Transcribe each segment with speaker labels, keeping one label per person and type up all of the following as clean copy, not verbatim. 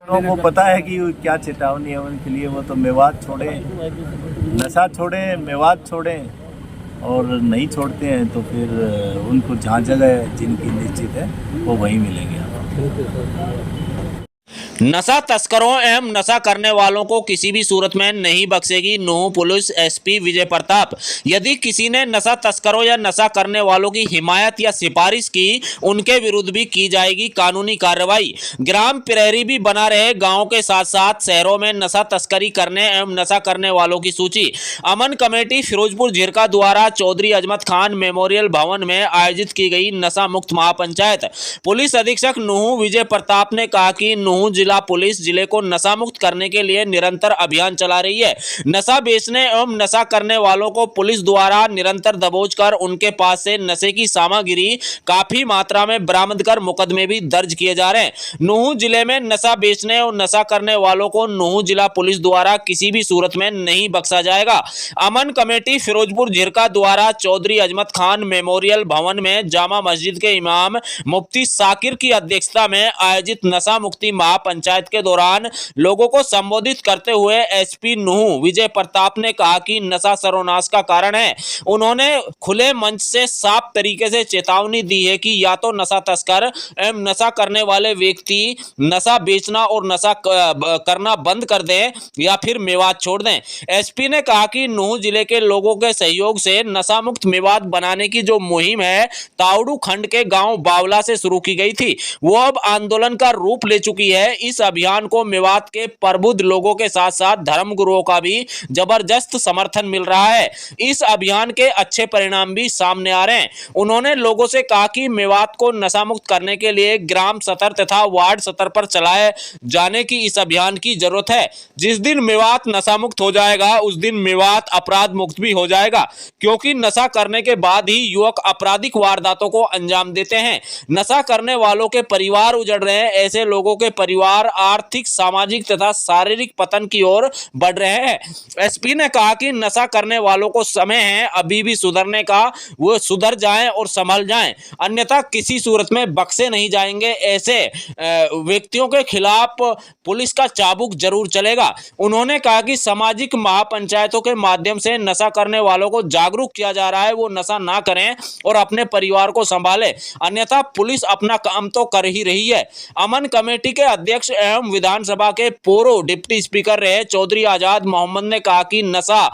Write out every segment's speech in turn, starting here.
Speaker 1: लोगों को पता है कि क्या चेतावनी है उनके लिए। वो तो मेवात छोड़े, नशा छोड़े, मेवात छोड़े, और नहीं छोड़ते हैं तो फिर उनको जहाँ जगह जिनकी निश्चित है वो वहीं मिलेंगे।
Speaker 2: नशा तस्करों एवं नशा करने वालों को किसी भी सूरत में नहीं बख्शेगी नूंह पुलिस एसपी विजय प्रताप। यदि किसी ने नशा तस्करों या नशा करने वालों की हिमायत या सिफारिश की, उनके विरुद्ध भी की जाएगी कानूनी कार्रवाई। ग्राम प्रहरी भी बना रहे गांवों के साथ साथ शहरों में नशा तस्करी करने एवं नशा करने वालों की सूची। अमन कमेटी फिरोजपुर झिरका द्वारा चौधरी अजमत खान मेमोरियल भवन में आयोजित की गई नशा मुक्त महापंचायत। पुलिस अधीक्षक नूंह विजय प्रताप ने कहा कि नूंह जिला पुलिस जिले को नशा मुक्त करने के लिए निरंतर अभियान चला रही है। नशा बेचने एवं नशा करने वालों को पुलिस द्वारा निरंतर दबोच कर उनके पास से नशे की सामग्री काफी मात्रा में बरामद कर मुकदमे भी दर्ज किए जा रहे हैं। नूंह जिले में नशा बेचने और नशा करने वालों को नूंह जिला पुलिस द्वारा किसी भी सूरत में नहीं बख्शा जाएगा। अमन कमेटी फिरोजपुर झिरका द्वारा चौधरी अजमत खान मेमोरियल भवन में जामा मस्जिद के इमाम मुफ्ती साकिर की अध्यक्षता में आयोजित नशा मुक्ति महापंचायत के दौरान लोगों को संबोधित करते हुए एसपी नूंह विजय प्रताप ने कहा कि नशा सर्वनाश का कारण है। उन्होंने खुले मंच से साफ तरीके से चेतावनी दी है कि या तो नशा तस्कर एवं नशा करने वाले व्यक्ति नशा बेचना और नशा करना बंद कर दें या फिर मेवात छोड़ दें। एसपी ने कहा कि नूंह जिले के लोगों के सहयोग से नशा मुक्त मेवात बनाने की जो मुहिम है तावड़ू खंड के गांव बावला से शुरू की गई थी, वो अब आंदोलन का रूप ले चुकी है। इस अभियान को मेवात के प्रबुद्ध लोगों के साथ साथ धर्म गुरुओं का भी जबरदस्त समर्थन मिल रहा है। इस अभियान के अच्छे परिणाम भी सामने आ रहे हैं। उन्होंने लोगों से कहा कि मेवात को नशा मुक्त करने के लिए ग्राम स्तर तथा वार्ड स्तर पर चलाए जाने की इस अभियान की जरूरत है। जिस दिन मेवात नशा मुक्त हो जाएगा उस दिन मेवात अपराध मुक्त भी हो जाएगा, क्योंकि नशा करने के बाद ही युवक आपराधिक वारदातों को अंजाम देते हैं। नशा करने वालों के परिवार उजड़ रहे हैं। ऐसे लोगों के परिवार आर्थिक, सामाजिक तथा शारीरिक पतन की ओर बढ़ रहे हैं। एसपी ने कहा कि नशा करने वालों को समय है अभी भी सुधरने का, वो सुधर जाएं और संभल जाएं, अन्यथा किसी सूरत में बख्शे नहीं जाएंगे। ऐसे व्यक्तियों के खिलाफ पुलिस का चाबुक जरूर चलेगा। उन्होंने कहा कि सामाजिक महापंचायतों के माध्यम से नशा करने वालों को जागरूक किया जा रहा है, वो नशा ना करें और अपने परिवार को संभालें, अन्यथा पुलिस अपना काम तो कर ही रही है। अमन कमेटी के अध्यक्ष एवं विधानसभा के पूर्व डिप्टी स्पीकर रहे चौधरी आजाद मोहम्मद ने कहा कि नशा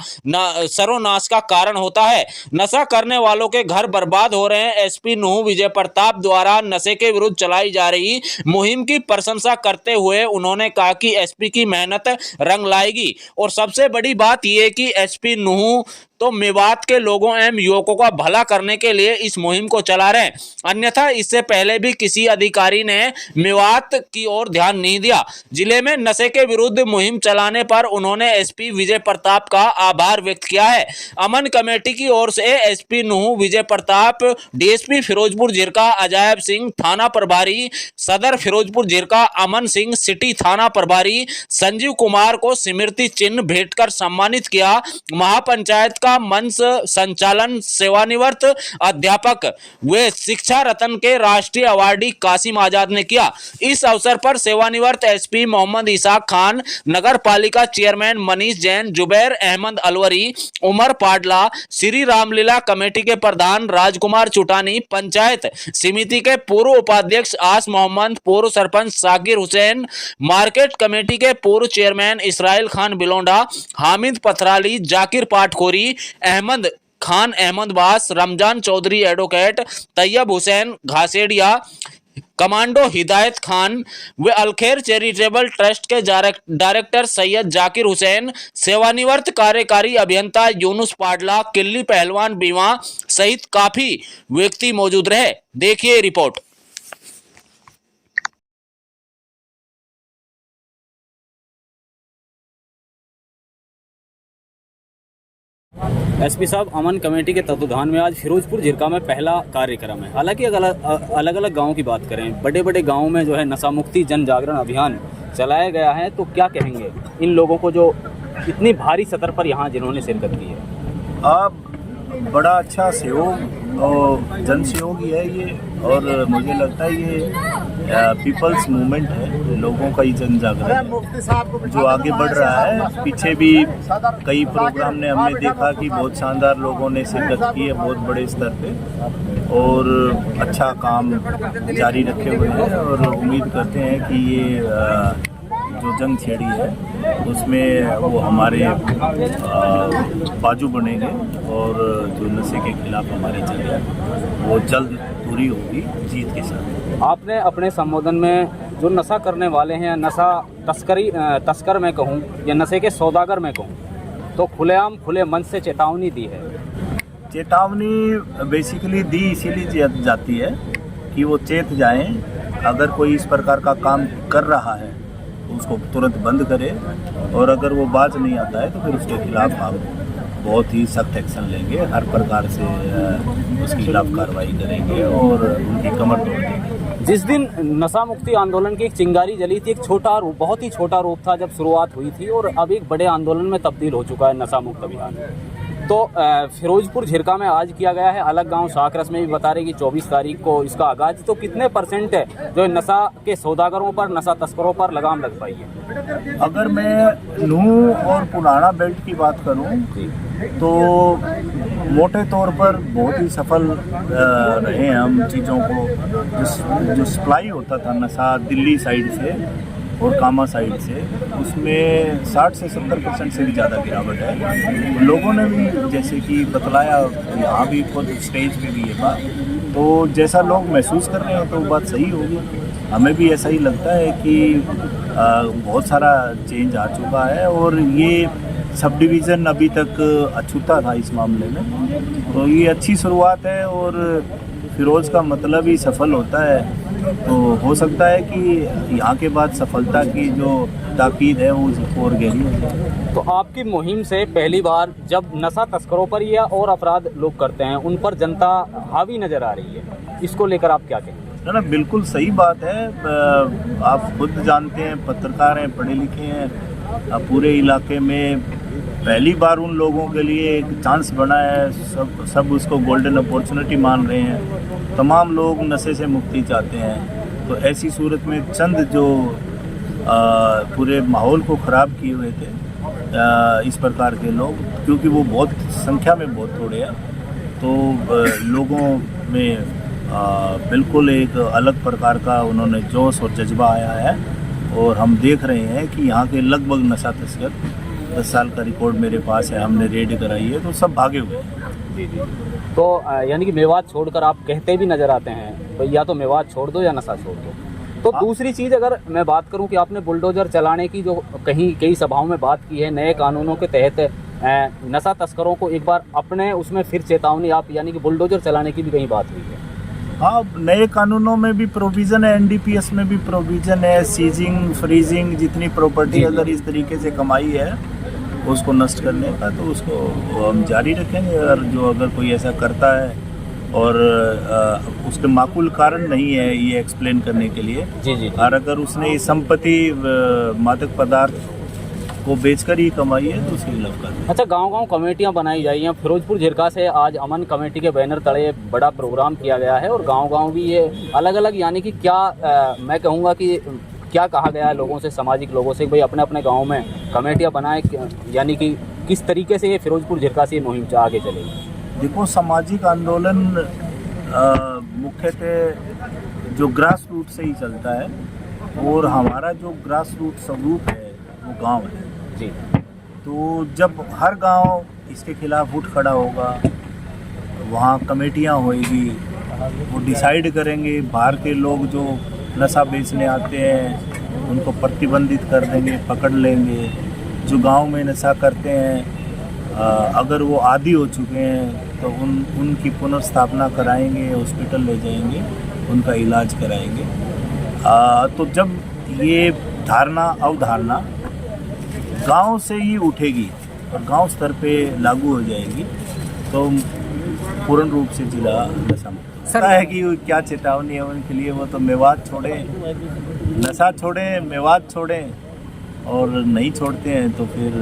Speaker 2: सर्वनाश का कारण होता है। नशा करने वालों के घर बर्बाद हो रहे हैं। एसपी नूंह विजय प्रताप द्वारा नशे के विरुद्ध चलाई जा रही मुहिम की प्रशंसा करते हुए उन्होंने कहा कि एसपी की मेहनत रंग लाएगी। और सबसे बड़ी बात यह कि एसपी नूंह तो मेवात के लोगों एवं युवकों का भला करने के लिए इस मुहिम को चला रहे हैं, अन्यथा इससे पहले भी किसी अधिकारी ने मेवात की ओर ध्यान नहीं दिया। जिले में नशे के विरुद्ध मुहिम चलाने पर उन्होंने एसपी विजय प्रताप का आभार व्यक्त किया है। अमन कमेटी की ओर से एसपी नूंह विजय प्रताप, डीएसपी फिरोजपुर झिरका अजैब सिंह, थाना प्रभारी सदर फिरोजपुर झिरका अमन सिंह, सिटी थाना प्रभारी संजीव कुमार को स्मृति चिन्ह भेंट कर सम्मानित किया। महापंचायत का मंच संचालन सेवानिवृत्त अध्यापक व शिक्षा रत्न के राष्ट्रीय अवार्डी कासिम आजाद ने किया। इस अवसर पर सेवानिवृत्त एसपी मोहम्मद इसाक खान, नगर पालिका चेयरमैन मनीष जैन, जुबैर अहमद अलवरी, उमर पाडला, श्री रामलीला कमेटी के प्रधान राजकुमार चुटानी, पंचायत समिति के पूर्व उपाध्यक्ष आस मोहम्मद, पूर्व सरपंच साकिर हुसैन, मार्केट कमेटी के पूर्व chairman Israil Khan Bilonda, Hamid Pathrali, Zakir Patkhori, Ahmed Khan Ahmadbas, Ramzan Chaudhary advocate, Tayyab Hussain Ghasedia, commando Hidayat Khan व अलखेर चैरिटेबल ट्रस्ट के डायरेक्टर सैयद जाकिर हुसैन, सेवानिवृत्त कार्यकारी अभियंता यूनुस पाडला, किल्ली पहलवान बीमा सहित काफी व्यक्ति मौजूद रहे। देखिए रिपोर्ट।
Speaker 3: एसपी साहब, अमन कमेटी के तत्वाधान में आज फिरोजपुर झिरका में पहला कार्यक्रम है। हालांकि अलग अलग गाँव की बात करें, बड़े बड़े गाँव में जो है नशा मुक्ति जन जागरण अभियान चलाया गया है, तो क्या कहेंगे इन लोगों को जो इतनी भारी सतर पर यहाँ जिन्होंने शिरकत की है?
Speaker 1: अब बड़ा अच्छा सहयोग तो जन सहयोग ही है ये, और मुझे लगता है ये पीपल्स मूवमेंट है, लोगों का ही जन जागरण है जो आगे बढ़ रहा है। पीछे भी कई प्रोग्राम ने हमने देखा कि बहुत शानदार लोगों ने शिरकत की है बहुत बड़े स्तर पे, और अच्छा काम जारी रखे हुए हैं, और उम्मीद करते हैं कि ये जो जंग छेड़ी है उसमें वो हमारे बाजू बनेंगे, और जो नशे के खिलाफ हमारी जंग है वो जल्द पूरी होगी जीत के साथ।
Speaker 3: आपने अपने संबोधन में जो नशा करने वाले हैं, नशा तस्कर मैं कहूँ या नशे के सौदागर मैं कहूँ, तो खुलेआम खुले मन से चेतावनी दी है।
Speaker 1: चेतावनी बेसिकली दी इसीलिए जाती है कि वो चेत जाएं, अगर कोई इस प्रकार का काम कर रहा है तो उसको तुरंत बंद करे, और अगर वो बाज नहीं आता है तो फिर उसके खिलाफ हम बहुत ही सख्त एक्शन लेंगे, हर प्रकार से उसके खिलाफ कार्रवाई करेंगे और उनकी कमर तोड़ देंगे।
Speaker 3: जिस दिन नशा मुक्ति आंदोलन की एक चिंगारी जली थी, एक छोटा रूप, बहुत ही छोटा रूप था जब शुरुआत हुई थी, और अब एक बड़े आंदोलन में तब्दील हो चुका है नशा मुक्त अभियान। तो फिरोजपुर झिरका में आज किया गया है, अलग गांव शाकरस में भी बता रहे कि 24 तारीख को इसका आगाज। तो कितने % है जो नशा के सौदागरों पर, नशा तस्करों पर लगाम लग पाई है?
Speaker 1: अगर मैं नूह और पुराना बेल्ट की बात करूं तो मोटे तौर पर बहुत ही सफल रहे हम चीज़ों को। जो सप्लाई होता था नशा दिल्ली साइड से और कामा साइड से, उसमें 60 से 70% से भी ज़्यादा गिरावट है। लोगों ने भी जैसे कि बतलाया, यहाँ भी खुद स्टेज पे भी ये बात, तो जैसा लोग महसूस कर रहे हैं तो बात सही होगी। हमें भी ऐसा ही लगता है कि बहुत सारा चेंज आ चुका है, और ये सब डिवीज़न अभी तक अछूता था इस मामले में, तो ये अच्छी शुरुआत है, और फिरोज़ का मतलब ही सफल होता है। तो हो सकता है कि यहाँ के बाद सफलता की जो ताकीद है वो और गहरी हो जाए।
Speaker 3: तो आपकी मुहिम से पहली बार जब नशा तस्करों पर या और अपराध लोग करते हैं उन पर जनता हावी नज़र आ रही है, इसको लेकर आप क्या कहेंगे?
Speaker 1: ना बिल्कुल सही बात है। आप खुद जानते हैं, पत्रकार हैं, पढ़े लिखे हैं, पूरे इलाके में पहली बार उन लोगों के लिए एक चांस बना है, सब उसको गोल्डन अपॉर्चुनिटी मान रहे हैं। तमाम लोग नशे से मुक्ति चाहते हैं, तो ऐसी सूरत में चंद जो पूरे माहौल को ख़राब किए हुए थे इस प्रकार के लोग, क्योंकि वो बहुत संख्या में बहुत थोड़े हैं, तो लोगों में बिल्कुल एक अलग प्रकार का उन्होंने जोश और जज्बा आया है। और हम देख रहे हैं कि यहाँ के लगभग नशा तस्कर, 10 साल का रिकॉर्ड मेरे पास है, हमने रेड कराई है, तो सब भागे हुए हैं।
Speaker 3: जी जी। तो यानी कि मेवात छोड़कर आप कहते भी नज़र आते हैं, तो या तो मेवात छोड़ दो या नशा छोड़ दो। तो दूसरी चीज़ अगर मैं बात करूं कि आपने बुलडोज़र चलाने की जो कई सभाओं में बात की है, नए कानूनों के तहत नशा तस्करों को एक बार अपने उसमें फिर चेतावनी, आप यानी कि बुलडोज़र चलाने की भी कहीं बात हुई है?
Speaker 1: हाँ, नए कानूनों में भी प्रोविज़न है, NDPS में भी प्रोविज़न है, सीजिंग फ्रीजिंग, जितनी प्रॉपर्टी अगर इस तरीके से कमाई है उसको नष्ट करने का, तो उसको हम जारी रखेंगे। और जो अगर कोई ऐसा करता है और उसके माकूल कारण नहीं है ये एक्सप्लेन करने के लिए,
Speaker 3: जी जी,
Speaker 1: और अगर उसने ये संपत्ति मादक पदार्थ को बेचकर ही कमाई है तो उसके खिलाफ कर।
Speaker 3: अच्छा, गांव-गांव कमेटियां बनाई जाई हैं। फिरोजपुर झिरका से आज अमन कमेटी के बैनर तले बड़ा प्रोग्राम किया गया है, और गांव-गांव भी ये अलग-अलग, यानी कि क्या मैं कहूँगा कि क्या कहा गया है लोगों से, सामाजिक लोगों से, भाई अपने अपने गाँव में कमेटियाँ बनाएं, यानी कि किस तरीके से ये फिरोजपुर झिरका से ये मुहिम आगे चलेगी?
Speaker 1: देखो, सामाजिक आंदोलन मुख्यतः जो ग्रास रूट से ही चलता है, और हमारा जो ग्रास रूट स्वरूप है वो गांव है
Speaker 3: जी।
Speaker 1: तो जब हर गांव इसके खिलाफ उठ खड़ा होगा, वहाँ कमेटियाँ होएगी, वो डिसाइड करेंगे, बाहर के लोग जो नशा बेचने आते हैं उनको प्रतिबंधित कर देंगे, पकड़ लेंगे। जो गांव में नशा करते हैं अगर वो आदी हो चुके हैं तो उनकी पुनर्स्थापना कराएंगे, हॉस्पिटल ले जाएंगे, उनका इलाज कराएंगे। तो जब ये अवधारणा गांव से ही उठेगी और गांव स्तर पे लागू हो जाएगी तो पूर्ण रूप से जिला नशा मुक्त है। कि क्या चेतावनी है उनके लिए, वो तो मेवात छोड़ें, नशा छोड़ें, मेवात छोड़ें, और नहीं छोड़ते हैं तो फिर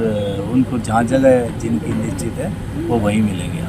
Speaker 1: उनको जहाँ जगह जिनकी निश्चित है वो वहीं मिलेंगे।